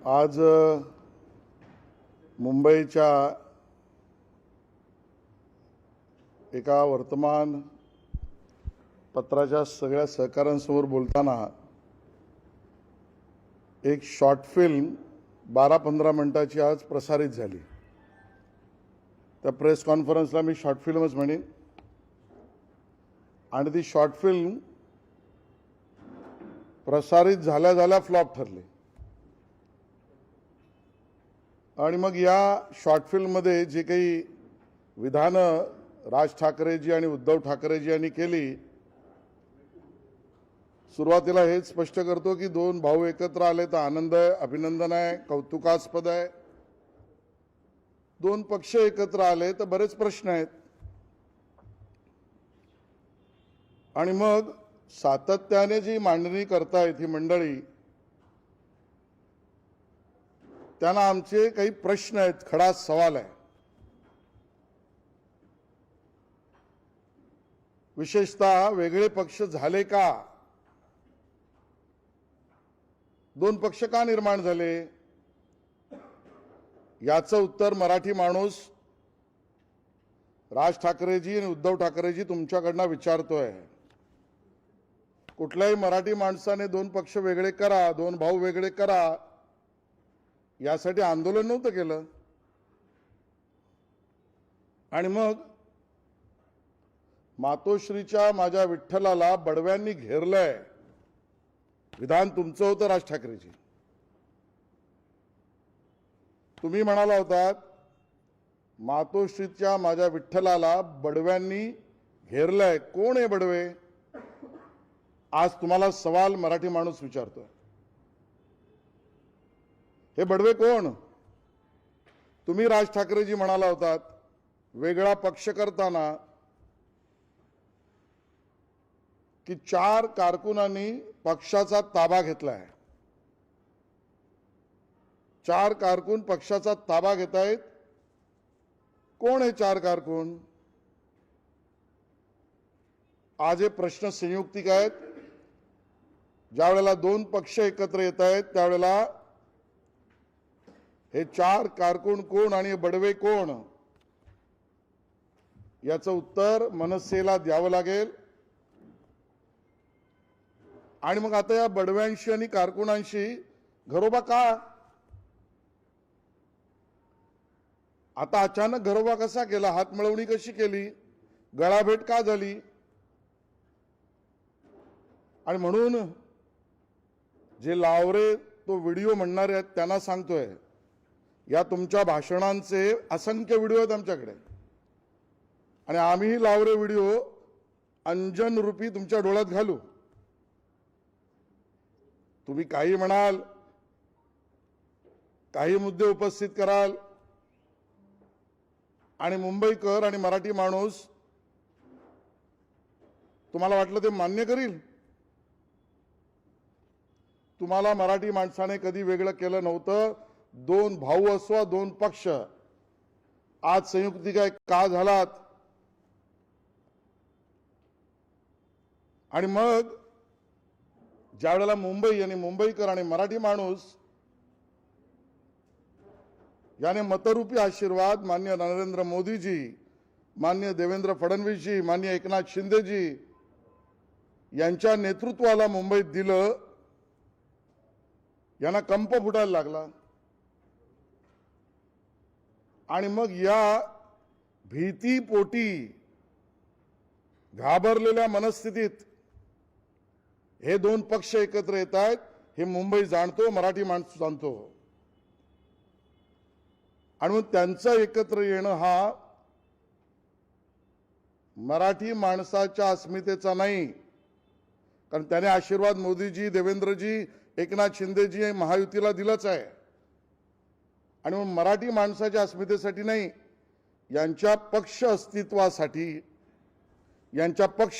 आज मुंबईच्या एका वर्तमान पत्राच्या सगळ्या सहकाऱ्यांसमोर बोलताना एक शॉर्ट फिल्म 12-15 मिनिटाची आज प्रसारित झाली। त्या प्रेस कॉन्फरन्सला मी शॉर्ट फिल्मच म्हणेन आणि ती शॉर्ट फिल्म प्रसारित झाल्या फ्लॉप ठरली। आणि मग या शॉर्ट फिल्ममध्ये जे काही विधानं राज ठाकरेजी आणि उद्धव ठाकरेजी यांनी केली, सुरुवातीला हेच स्पष्ट करतो की दोन भाऊ एकत्र आले तर आनंद आहे, अभिनंदन आहे, कौतुकास्पद आहे। दोन पक्ष एकत्र आले तर बरेच प्रश्न आहेत। आणि मग सातत्याने जी मांडणी करतायत ही मंडळी, त्यांना आमचे काही प्रश्न आहेत, खडा सवाल आहे। विशेषतः वेगळे पक्ष झाले का? दोन पक्ष का निर्माण झाले? याचं उत्तर मराठी माणूस राज ठाकरेजी आणि उद्धव ठाकरेजी तुमच्याकडनं विचारतोय। कुठल्याही मराठी माणसाने दोन पक्ष वेगळे करा, दोन भाऊ वेगळे करा यासाठी आंदोलन नव्हतं केलं। आणि मग मातोश्रीच्या माझ्या विठ्ठलाला बडव्यांनी घेरलंय, विधान तुमचं होतं राज ठाकरेजी। तुम्ही म्हणाला होतात मातोश्रीच्या माझ्या विठ्ठलाला बडव्यांनी घेरलंय। कोण आहे बडवे? आज तुम्हाला सवाल मराठी माणूस विचारतोय, हे बडवे कोण? तुम्ही राज ठाकरेजी म्हणाला होतात वेगळा पक्ष करताना की 4 कारकुनांनी पक्षाचा ताबा घेतलाय। 4 कारकून पक्षाचा ताबा घेतायत। कोण आहे 4 कारकून? आज हे प्रश्न संयुक्तिक आहेत। ज्या वेळेला दोन पक्ष एकत्र येत आहेत त्यावेळेला हे 4 कारकून कोण आणि बडवे कोण याचं उत्तर मनसेला द्यावं लागेल। आणि मग आता या बडव्यांशी आणि कारकुनांशी घरोबा का? आता अचानक घरोबा कसा केला? हातमिळवणी कशी केली? गळाभेट का झाली? आणि म्हणून जे लावरे तो व्हिडिओ म्हणणारे आहेत त्यांना सांगतोय, या तुमच्या भाषणांचे असंख्य व्हिडिओ आहेत आमच्याकडे आणि आम्ही लावरे व्हिडिओ अंजन रूपी तुमच्या डोळ्यात घालू। तुम्ही काही म्हणाल, काही मुद्दे उपस्थित कराल आणि मुंबईकर आणि मराठी माणूस तुम्हाला वाटलं ते मान्य करील? तुम्हाला मराठी माणसाने कधी वेगळं केलं नव्हतं। दोन भाऊ असो, दोन पक्ष, आज संयुक्तिक का झालात? आणि मग ज्या वेळेला मुंबई आणि मुंबईकर आणि मराठी माणूस याने मतरूपी आशीर्वाद माननीय नरेंद्र मोदीजी, माननीय देवेंद्र फडणवीसजी, माननीय एकनाथ शिंदेजी यांच्या नेतृत्वाला मुंबईत दिलं, यांना कंप फुटायला लागला। आणि मग या भीतीपोटी घाबरलेल्या मनस्थितीत हे दोन पक्ष एकत्र येत आहेत, हे मुंबई जाणतो, मराठी माणूस जाणतो। आणि मग त्यांचं एकत्र येणं हा मराठी माणसाच्या अस्मितेचा नाही, कारण त्याने आशीर्वाद मोदीजी, देवेंद्रजी, एकनाथ शिंदेजी महायुतीला दिलंच आहे। आणि मग मराठी माणसाच्या अस्मितेसाठी नाही, यांच्या पक्ष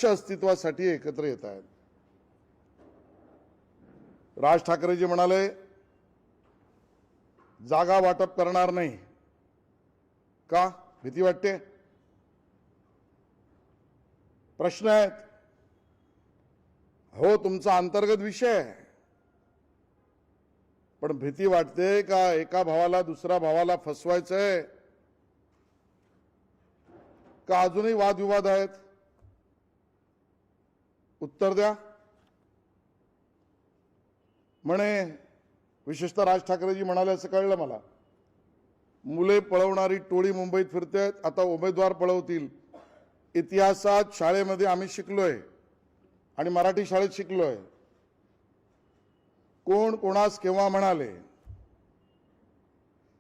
अस्तित्वासाठी एकत्र येत आहेत। राज ठाकरेजी म्हणाले जागा वाटप करणार नाही का? भीती वाटते? प्रश्न आहेत। हो, तुमचा अंतर्गत विषय आहे। पण भीती वाटते का एका भावाला दुसऱ्या भावाला फसवायचंय का अजूनही वादविवाद आहेत? उत्तर द्या. म्हणे विशेषतः राज ठाकरेजी म्हणाले असं कळलं मला, मुले पळवणारी टोळी मुंबईत फिरते, आता उमेदवार पळवतील. इतिहासात शाळेमध्ये आम्ही शिकलोय आणि मराठी शाळेत शिकलोय, कोण कोणास केव्हा म्हणाले.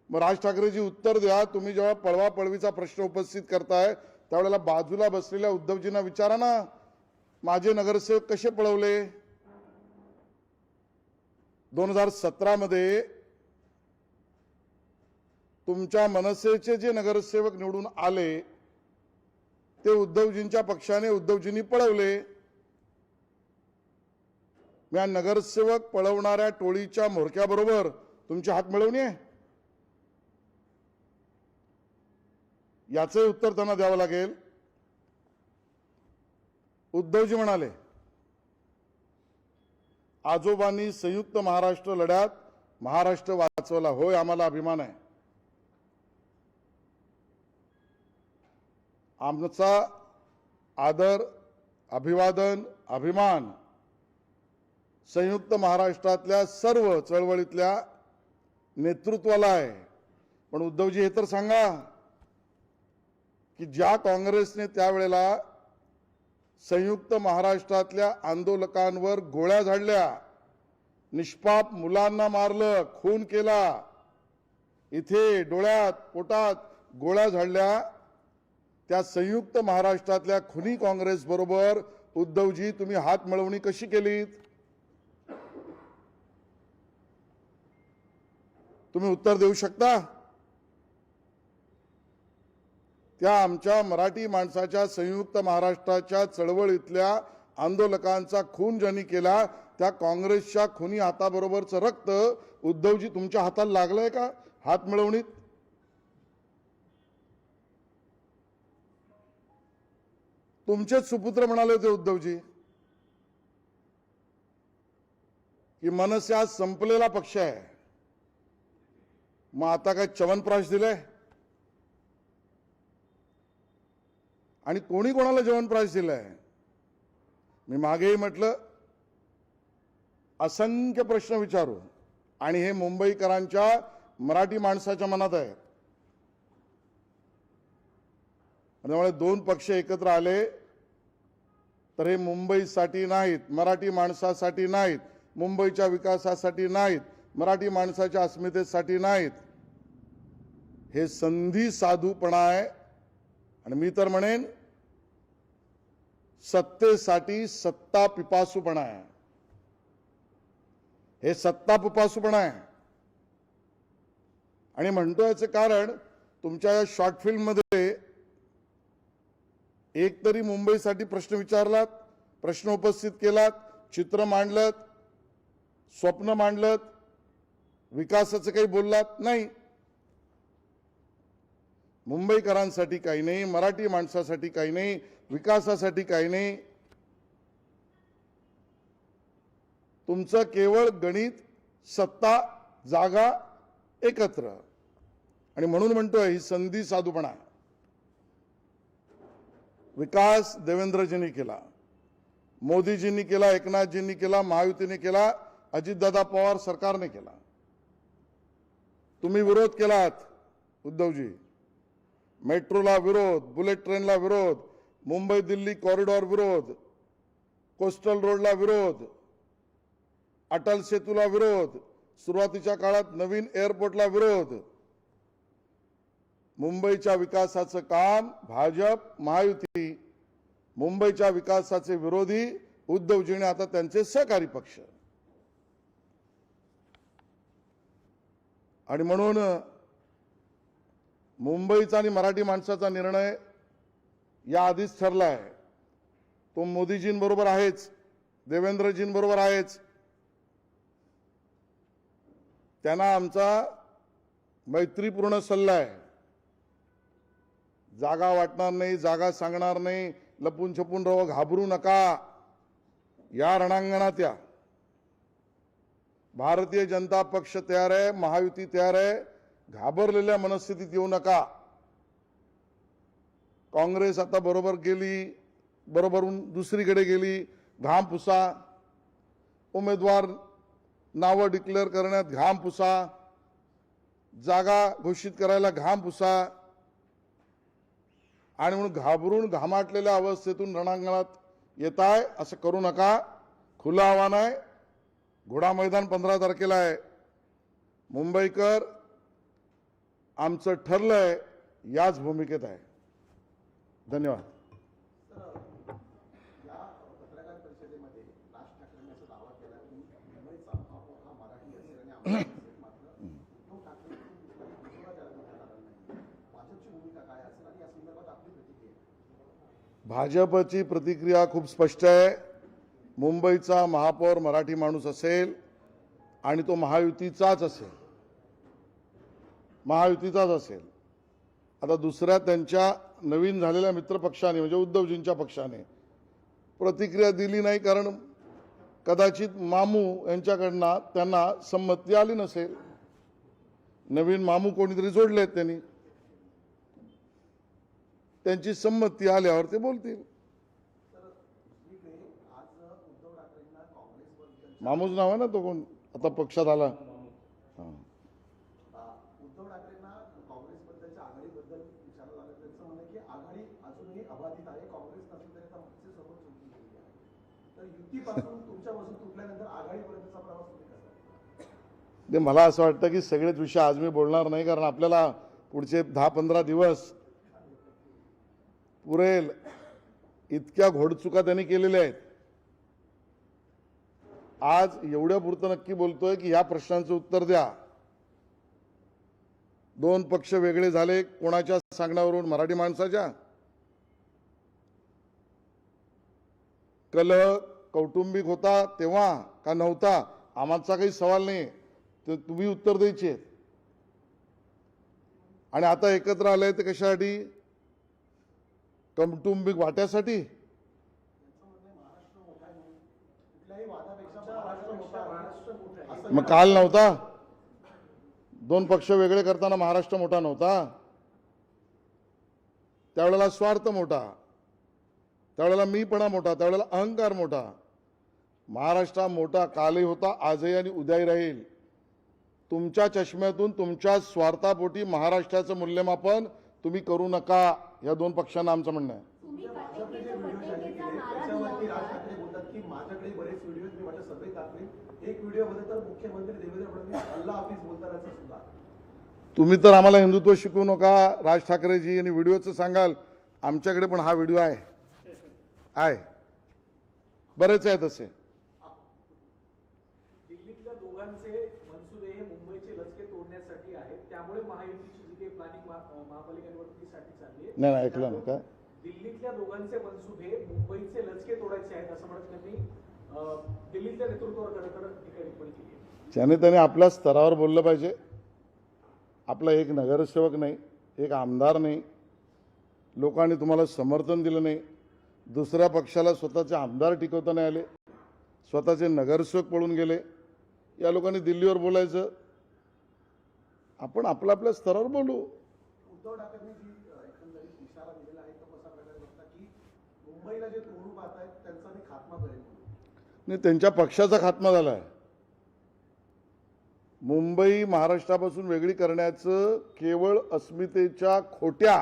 मग राज ठाकरेजी उत्तर द्या. तुम्ही जेव्हा पळवा पळवीचा प्रश्न उपस्थित करताय त्यावेळेला बाजूला बसलेल्या उद्धवजींना विचारा ना, माझे नगरसेवक कसे पळवले? 2017 मध्ये तुमच्या मनसेचे जे नगरसेवक निवडून आले ते उद्धवजींच्या पक्षाने उद्धवजींनी पळवले. या नगरसेवक पळवणाऱ्या टोळीच्या म्होरक्याबरोबर तुमची हात मिळवणी आहे? याचे उत्तर त्यांना द्यावं लागेल. उद्धवजी म्हणाले, आजोबांनी संयुक्त महाराष्ट्र लढ्यात महाराष्ट्र वाचवला. होय, आम्हाला अभिमान आहे. आमचा आदर, अभिवादन, अभिमान संयुक्त महाराष्ट्रातल्या सर्व चळवळीतल्या नेतृत्वाला आहे. पण उद्धवजी हे तर सांगा की ज्या काँग्रेसने त्यावेळेला संयुक्त महाराष्ट्रातल्या आंदोलकांवर गोळ्या झाडल्या, निष्पाप मुलांना मारलं, खून केला, इथे डोळ्यात पोटात गोळ्या झाडल्या, त्या संयुक्त महाराष्ट्रातल्या खुनी काँग्रेस बरोबर उद्धवजी तुम्ही हात मिळवणी कशी केलीत? तुम्ही उत्तर देऊ शकता? त्या आमच्या मराठी माणसाच्या संयुक्त महाराष्ट्राच्या चळवळीतल्या आंदोलकांचा खून ज्यांनी केला त्या काँग्रेसच्या खुनी हाताबरोबरचं रक्त उद्धवजी तुमच्या हाताला लागलंय का हात मिळवणीत? तुमचेच सुपुत्र म्हणाले होते उद्धवजी की मनसे आज संपलेला पक्ष आहे. मग आता काय च्यवनप्राश दिलंय? आणि कोणी कोणाला च्यवनप्राश दिलंय? मी मागेही म्हटलं, असंख्य प्रश्न विचारू आणि हे मुंबईकरांच्या मराठी माणसाच्या मनात आहे. त्यामुळे दोन पक्ष एकत्र आले तर हे मुंबईसाठी नाहीत, मराठी माणसासाठी नाहीत, मुंबईच्या विकासासाठी नाहीत, मराठी माणसाच्या अस्मितेसाठी नाहीत. हे संधी साधूपणा आहे. आणि मी तर म्हणेन सत्तेसाठी सत्ता पिपासूपणा आहे. हे सत्ता पिपासूपणा आहे. आणि म्हणतो याचं कारण तुमच्या या शॉर्ट फिल्म मध्ये एक तरी मुंबईसाठी प्रश्न विचारलात, प्रश्न उपस्थित केलात, चित्र मांडलत, स्वप्न मांडलत, विकासाचं काही बोललात नाही. मुंबईकरांसाठी काही नाही, मराठी माणसासाठी काही नाही, विकासासाठी काही नाही. तुमचं केवळ गणित, सत्ता, जागा एकत्र. आणि म्हणून म्हणतोय ही संधी साधूपणा. विकास देवेंद्रजींनी केला, मोदीजींनी केला, एकनाथजींनी केला, महायुतीने केला, अजितदादा पवार सरकारने केला. तुम्ही विरोध केलात उद्धवजी. मेट्रोला विरोध, बुलेट ट्रेनला विरोध, मुंबई दिल्ली कॉरिडॉर विरोध, कोस्टल रोडला विरोध, अटल सेतूला विरोध, सुरुवातीच्या काळात नवीन एअरपोर्टला विरोध. मुंबईच्या विकासाचं काम भाजप महायुती, मुंबईच्या विकासाचे विरोधी उद्धवजीने आता त्यांचे सहकारी पक्ष. आणि म्हणून मुंबईचा आणि मराठी माणसाचा निर्णय या आधीच ठरला आहे. तो मोदीजींबरोबर आहेच, देवेंद्रजींबरोबर आहेच. त्यांना आमचा मैत्रीपूर्ण सल्ला आहे. जागा वाटणार नाही, जागा सांगणार नाही, लपून छपून राहा, घाबरू नका. या रणांगणात या. भारतीय जनता पक्ष तयार आहे, महायुती तयार आहे. घाबरलेल्या मनस्थितीत येऊ नका. काँग्रेस आता बरोबर गेली, बरोबरून दुसरीकडे गेली. घाम पुसा. उमेदवार नावं डिक्लेअर करण्यात घाम पुसा. जागा घोषित करायला घाम पुसा. आणि म्हणून घाबरून घामाटलेल्या अवस्थेतून रणांगणात येताय असं करू नका. खुलं आव्हान आहे. घोडा मैदान 15 तारखेला आहे. मुंबईकर आमचं ठरलंय याच भूमिकेत आहे. धन्यवाद. भाजपची प्रतिक्रिया खूप स्पष्ट आहे. मुंबईचा महापौर मराठी माणूस असेल आणि तो महायुतीचाच असेल. महायुतीचाच असेल. आता दुसऱ्या त्यांच्या नवीन झालेल्या मित्रपक्षाने म्हणजे उद्धवजींच्या पक्षाने प्रतिक्रिया दिली नाही, कारण कदाचित मामू यांच्याकडनं त्यांना संमती आली नसेल. नवीन मामू कोणीतरी जोडलेत त्यांनी. त्यांची संमती आल्यावर ते बोलतील. मामूच नाव आहे ना तो, कोण आता पक्षात आला. उद्धव ठाकरेंना काँग्रेसबद्दलच्या आघाडीबद्दल विचारलं झालं. त्यांचं म्हणणं की आघाडी अजूनही अबाधित आहे. काँग्रेस नसेल तरी आता मनसेसोबत सुटली गेली आहे. तर युतीपासून तुमच्यापासून तुटल्यानंतर आघाडीपर्यंतचा प्रवास तुम्ही कसा? मला असं वाटतं की सगळेच विषय आज मी बोलणार नाही, कारण आपल्याला पुढचे 10-15 दिवस पुरेल इतक्या घोडचुका त्यांनी केलेल्या आहेत. आज एवढ्या पुरतं नक्की बोलतोय की ह्या प्रश्नांचं उत्तर द्या. 2 पक्ष वेगळे झाले कोणाच्या सांगण्यावरून? मराठी माणसाच्या. कलह कौटुंबिक होता तेव्हा का नव्हता आमचा काही सवाल नाही, तर तुम्ही उत्तर द्यायचे. आणि आता एकत्र आले ते कशासाठी? कौटुंबिक वाट्यासाठी. मग काल नव्हता? 2 पक्ष वेगळे करताना महाराष्ट्र मोठा नव्हता? त्यावेळेला स्वार्थ मोठा, त्यावेळेला मीपणा मोठा, त्यावेळेला अहंकार मोठा. महाराष्ट्र मोठा कालही होता, आजही आणि उद्याही राहील. तुमच्या चष्म्यातून तुमच्या स्वार्थापोटी महाराष्ट्राचं मूल्यमापन तुम्ही करू नका. या 2 पक्षांना आमचं म्हणणं आहे. माझ्याकडे बरेच व्हिडिओ मी माझ्या सभेत टाकले. एक व्हिडिओ मध्ये तर मुख्यमंत्री देवेंद्र फडणवीस अल्ला हाफिज बोलतानाचा सुद्धा. तुम्ही तर आम्हाला हिंदुत्व शिकवू नका राज ठाकरेजी, आणि व्हिडिओचं सांगाल. आमच्याकडे पण हा व्हिडिओ आहे. बरेच आहेत असे. दिल्लीतल्या दोघांचे मनसुबे हे मुंबईचे लचके तोडण्यासाठी आहेत. त्यामुळे महायुतीची जी काही प्लॅनिंग महापालिका निवडणुकीसाठी चालली आहे. नाही ऐकलं ना का? दिल्लीतल्या दोघांचे मनसुबे मुंबईचे लचके तोडायचे आहेत असं म्हणत त्यांनी दिल्लीतल्या नेतृत्वावर टीका टिप्पणी केली आहे. त्याने आपल्या स्तरावर बोललं पाहिजे. आपला एक नगरसेवक नाही, एक आमदार नाही, लोकांनी तुम्हाला समर्थन दिलं नाही, दुसऱ्या पक्षाला स्वतःचे आमदार टिकवता नाही आले, स्वतःचे नगरसेवक पळून गेले. या लोकांनी दिल्लीवर बोलायचं. आपण आपल्या स्तरावर बोलू. उद्धव ठाकरेंनी जी एकंदरीत इशारा दिलेला आहे तो कसा प्रकारे बघता की मुंबईला जे तोडू पाहत आहेत त्यांचा मी खात्मा करेन? नाही, त्यांच्या पक्षाचा खात्मा झाला आहे. मुंबई महाराष्ट्रापासून वेगळी करण्याचं केवळ अस्मितेच्या खोट्या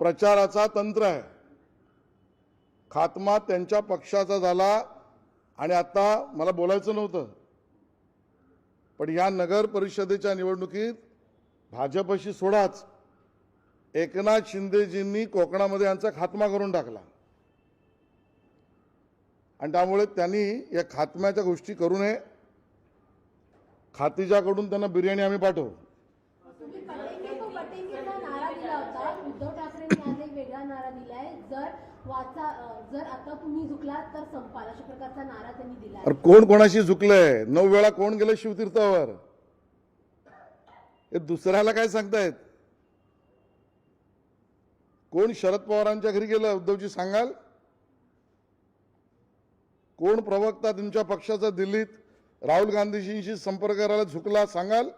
प्रचाराचा तंत्र आहे. खात्मा त्यांच्या पक्षाचा झाला. आणि आता मला बोलायचं नव्हतं, पण या नगर परिषदेच्या निवडणुकीत भाजपशी सोडाच, एकनाथ शिंदेजींनी कोकणामध्ये यांचा खात्मा करून टाकला. आणि त्यामुळे त्यांनी या खात्म्याच्या गोष्टी करू नये. खातीजाकडून त्यांना बिर्याणी आम्ही पाठवू. उद्धव ठाकरेंनी आज एक वेगळा नारा दिलाय, जर आता तुम्ही झुकलात तर संपाल, अशा प्रकारचा नारा त्यांनी दिला. अरे कोण कोणाशी झुकलंय? 9 वेळा कोण गेलं शिवतीर्थावर? हे दुसऱ्याला काय सांगतायत? कोण शरद पवारांच्या घरी गेलं उद्धवजी सांगाल? कोण प्रवक्ता तुमच्या पक्षाचा दिल्लीत राहुल गांधीजींशी संपर्क करायला झुकला सांगाल?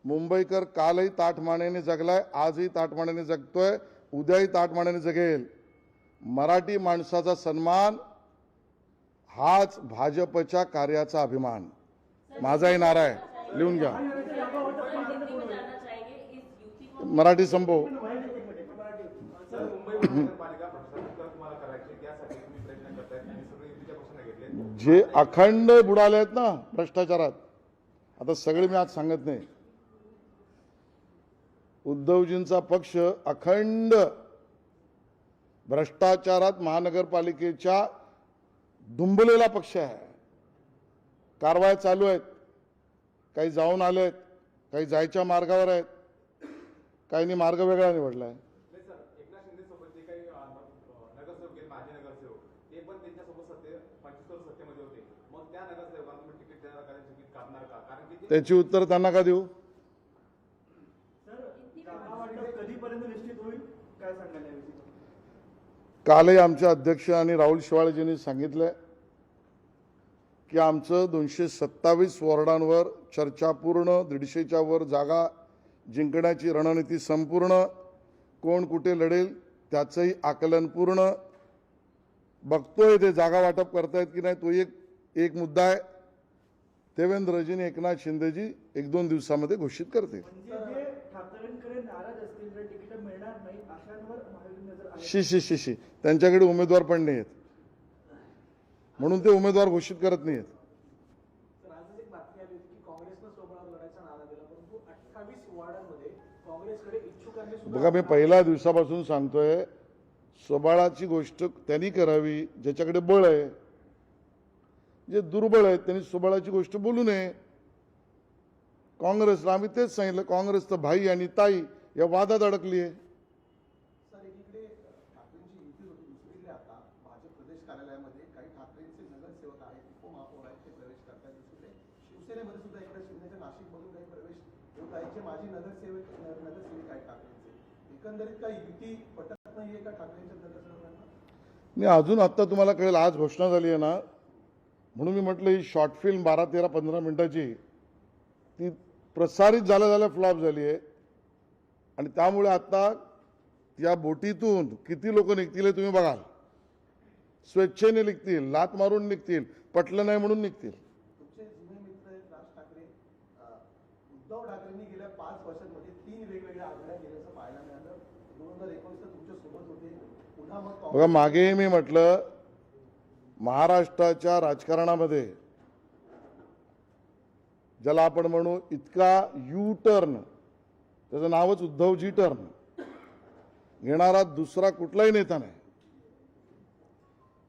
मुंबईकर कालही ताठमानेने जगलाय, आजही ताठमानेने जगतोय, उद्याही ताठमानेने जगेल. मराठी माणसाचा सन्मान हाच भाजपच्या कार्याचा अभिमान. माझाही नारा आहे, लिहून घ्या. मराठी संपव. सर, मुंबई महानगरपालिका प्रशासनात तुम्हाला करायची त्यासाठी तुम्ही प्रयत्न करतायत आणि सगळे युतीच्या पक्षाने घेतले. जे अखंड बुडाले आहेत ना भ्रष्टाचारात, आता सगळे मी आज सांगत नाही. उद्धवजींचा पक्ष अखंड भ्रष्टाचारात महानगरपालिकेच्या दुंबलेला पक्ष आहे. कारवाया चालू आहेत, काही जाऊन आले आहेत, काही जायच्या मार्गावर आहेत, काहींनी मार्ग वेगळा निवडला आहे. नाही सर, एकनाथ शिंदे सोबत जे काही नगरसेवक आहेत, माजी नगरसेवक, ते पण त्यांच्यासोबत 25 वर्ष सत्तेमध्ये होते. मग त्या नगरसेवकांना तुम्ही तिकीट देणार का, तिकीट कापणार का? कारण की त्याची उत्तर त्यांना का देऊ? कधीपर्यंत निश्चित होईल काय सांगायला याविषयी? कालही आमचे अध्यक्ष आणि राहुल शेवाळेजींनी सांगितलंय की आमचं 227 वॉर्डांवर चर्चा पूर्ण, 150च्या वर जागा जिंकण्याची रणनीती संपूर्ण, कोण कुठे लढेल त्याचंही आकलन पूर्ण. बघतोय ते जागा वाटप करतायत की नाही, तो एक मुद्दा आहे. देवेंद्रजींनी एकनाथ शिंदेजी 1-2 दिवसामध्ये घोषित करते. म्हणजे जे ठाकरेंकडे नाराज असतील तर तिकीट मिळणार नाही अशांवर महायुती नजर आहे. शी त्यांच्याकडे उमेदवार पण नाही आहेत, म्हणून ते उमेदवार घोषित करत नाहीत. तर आजच एक बातमी आली होती की काँग्रेसनं सोबळावर लढायचा नारा दिला, परंतु 28 वॉर्डांमध्ये काँग्रेसकडे इच्छुकांनी सुद्धा बघा, मी पहिल्या दिवसापासून सांगतोय, स्वबळाची गोष्ट त्यांनी करावी ज्याच्याकडे बळ आहे. जे दुर्बळ आहेत त्यांनी स्वबळाची गोष्ट बोलू नये. काँग्रेसला आम्ही तेच सांगितलं, काँग्रेसचं भाई आणि ताई या वादात अडकली आहे. सर, एकीकडे ठाकरेंची युती होती, दुसरीकडे आता भाजप प्रदेश कार्यालयामध्ये काही ठाकरेंचे नगरसेवक आहेत, उपमहापौर आहेत, ते प्रवेश करतायत. दुसरीकडे शिवसेनेमध्ये सुद्धा इकडे शिवसेनेच्या नाशिकमधून काही प्रवेश होत आहेत, जे माजी नगरसेवक आहेत ठाकरेंचे. एकंदरीत काही युती पटत नाहीये का ठाकरेंच्या नगरसेवकांना? मी अजून आत्ता तुम्हाला कळेल, आज घोषणा झाली आहे ना, म्हणून मी म्हटलं ही शॉर्ट फिल्म 12-13-15 मिनिटाची ती प्रसारित झाल्या फ्लॉप झाली आहे. आणि त्यामुळे आता या बोटीतून किती लोक निघतील हे तुम्ही बघाल. स्वेच्छेने निघतील, लात मारून निघतील, पटलं नाही म्हणून निघतील. तुमचे जुने मित्र आहेत राज ठाकरे. उद्धव ठाकरेंनी गेल्या 5 वर्षांमध्ये 3 वेगवेगळ्या आघाड्या केल्याचं पाहायला मिळालं. 2019 तुमच्या सोबत होते, पुन्हा मग बघा, मागेही मी म्हटलं, महाराष्ट्राच्या राजकारणामध्ये ज्याला आपण म्हणू इतका यू टर्न, त्याचं नावच उद्धवजी टर्न घेणारा दुसरा कुठलाही नेता नाही.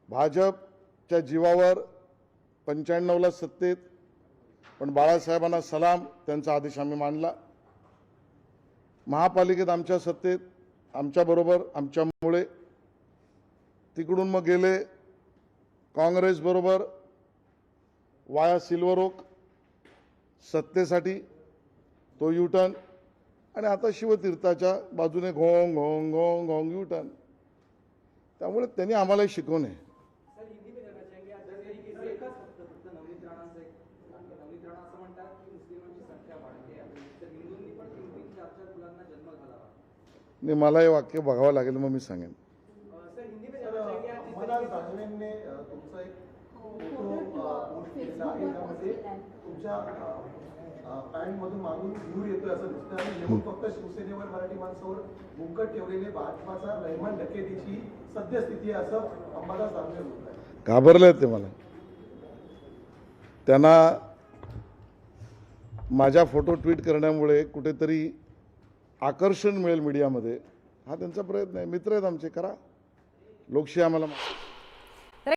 भाजपच्या जीवावर 95ला सत्तेत, पण बाळासाहेबांना सलाम, त्यांचा आदेश आम्ही मानला. महापालिकेत आमच्या सत्तेत, आमच्याबरोबर, आमच्यामुळे. तिकडून मग गेले काँग्रेसबरोबर वाया सिल्वर ओक सत्तेसाठी, तो युटर्न, आणि आता शिवतीर्थाच्या बाजूने घोंग घोंग घोंग घोंग युटर्न. त्यामुळे त्यांनी आम्हालाही शिकवणे. सर, हिंदी में कहना चाहेंगे आज जैसे तरीके से फक्त नवनीत राणा से नवनीत राणा असं म्हणतात की मुस्लिमांची संख्या वाढते आहे, तर हिंदूंनी पण 3-4 मुलांना जन्म घालावा. आणि मला हे वाक्य बघावं लागेल, मग मी सांगेन. सर, हिंदी में कहना चाहेंगे आज जिस मला तरीके से जान्हवींनी तुमचा एक फोटो पोस्ट केलेला आहे, त्यामध्ये तुमच्या पॅन्ट मधून मागून धूर येतोय असं दिसतं, आणि नेमून फक्त शिवसेनेवर, मराठी माणसावर मुंकट ठेवलेले भाजपाचा रहमान डकेतीची सद्यस्थिती आहे असं अंबादास दानवे बोलत आहे. घाबरले ते मला. त्यांना माझ्या फोटो ट्विट करण्यामुळे कुठेतरी आकर्षण मिळेल मीडियामध्ये, हा त्यांचा प्रयत्न आहे. मित्र आहेत आमचे, करा. लोकशाही आम्हाला